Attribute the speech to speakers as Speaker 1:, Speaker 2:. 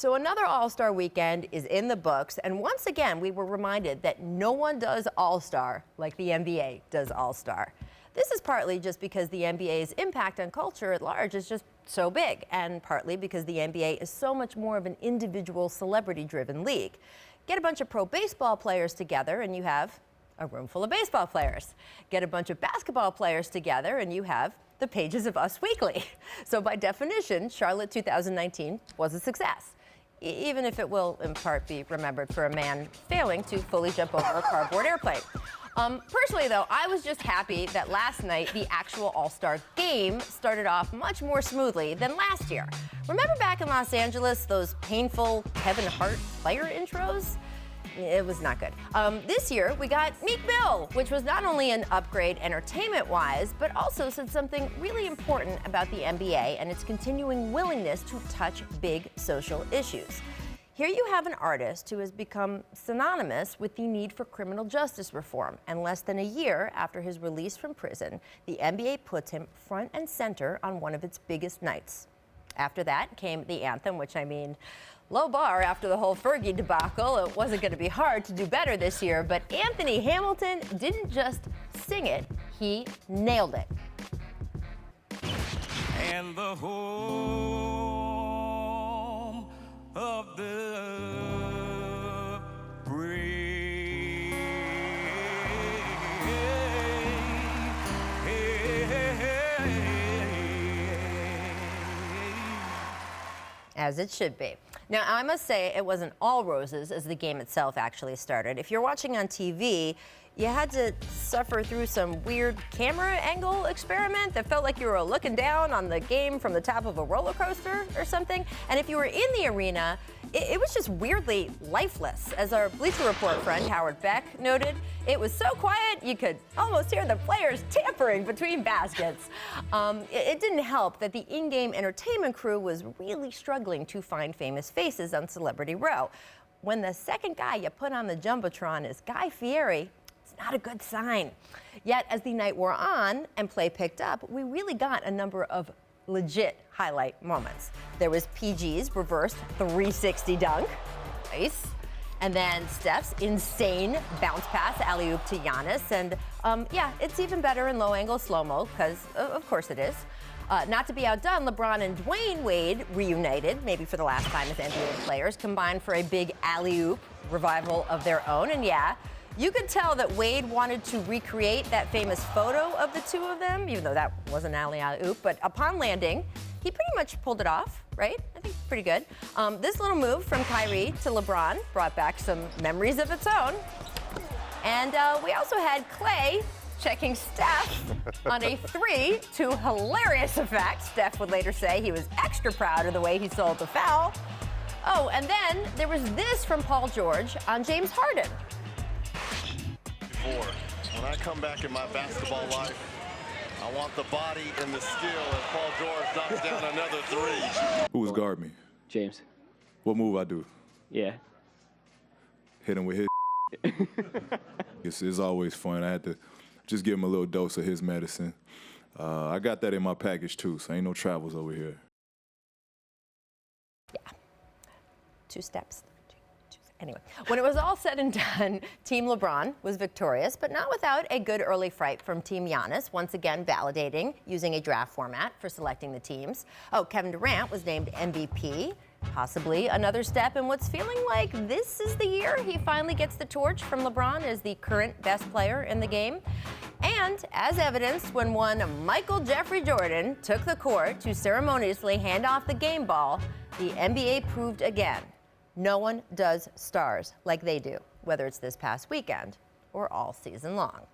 Speaker 1: So another All-Star weekend is in the books, and once again, we were reminded that no one does All-Star like the NBA does All-Star. This is partly just because the NBA's impact on culture at large is just so big, and partly because the NBA is so much more of an individual, celebrity-driven league. Get a bunch of pro baseball players together, and you have a room full of baseball players. Get a bunch of basketball players together, and you have the pages of Us Weekly. So by definition, Charlotte 2019 was a success, even if it will in part be remembered for a man failing to fully jump over a cardboard airplane. Personally, though, I was just happy that last night the actual All-Star game started off much more smoothly than last year. Remember back in Los Angeles, those painful Kevin Hart player intros? It was not good. This year, we got Meek Mill, which was not only an upgrade entertainment-wise, but also said something really important about the NBA and its continuing willingness to touch big social issues. Here you have an artist who has become synonymous with the need for criminal justice reform, and less than a year after his release from prison, the NBA puts him front and center on one of its biggest nights. After that came the anthem, which, I mean, low bar after the whole Fergie debacle. It wasn't going to be hard to do better this year, but Anthony Hamilton didn't just sing it, he nailed it.
Speaker 2: And the home of the brave.
Speaker 1: As it should be. Now, I must say it wasn't all roses as the game itself actually started. If you're watching on TV, you had to suffer through some weird camera angle experiment that felt like you were looking down on the game from the top of a roller coaster or something. And if you were in the arena, it was just weirdly lifeless. As our Bleacher Report friend Howard Beck noted, it was so quiet you could almost hear the players tampering between baskets. It didn't help that the in-game entertainment crew was really struggling to find famous faces on Celebrity Row. When the second guy you put on the Jumbotron is Guy Fieri, it's not a good sign. Yet, as the night wore on and play picked up, we really got a number of legit highlight moments. There was PG's reversed 360 dunk, nice. And then Steph's insane bounce pass alley-oop to Giannis. And yeah, it's even better in low-angle slow-mo, because of course it is. Not to be outdone, LeBron and Dwayne Wade reunited, maybe for the last time as NBA players, combined for a big alley-oop revival of their own. And yeah, you could tell that Wade wanted to recreate that famous photo of the two of them, even though that wasn't alley-oop. But upon landing, he pretty much pulled it off, right? I think pretty good. This little move from Kyrie to LeBron brought back some memories of its own. And we also had Clay checking Steph on a three to hilarious effect. Steph would later say he was extra proud of the way he sold the foul. Oh, and then there was this from Paul George on James Harden.
Speaker 3: When I come back in my basketball life, I want the body and the skill as Paul George knocks down another three.
Speaker 4: Who was guard me?
Speaker 5: James.
Speaker 4: What move I do?
Speaker 5: Yeah.
Speaker 4: Hit him with his. It's always fun. I had to just give him a little dose of his medicine. I got that in my package too, so ain't no travels over here.
Speaker 1: Yeah. 2 steps. Anyway, when it was all said and done, Team LeBron was victorious, but not without a good early fright from Team Giannis, once again validating using a draft format for selecting the teams. Oh, Kevin Durant was named MVP, possibly another step in what's feeling like this is the year he finally gets the torch from LeBron as the current best player in the game. And as evidenced when one Michael Jeffrey Jordan took the court to ceremoniously hand off the game ball, the NBA proved again, no one does stars like they do, whether it's this past weekend or all season long.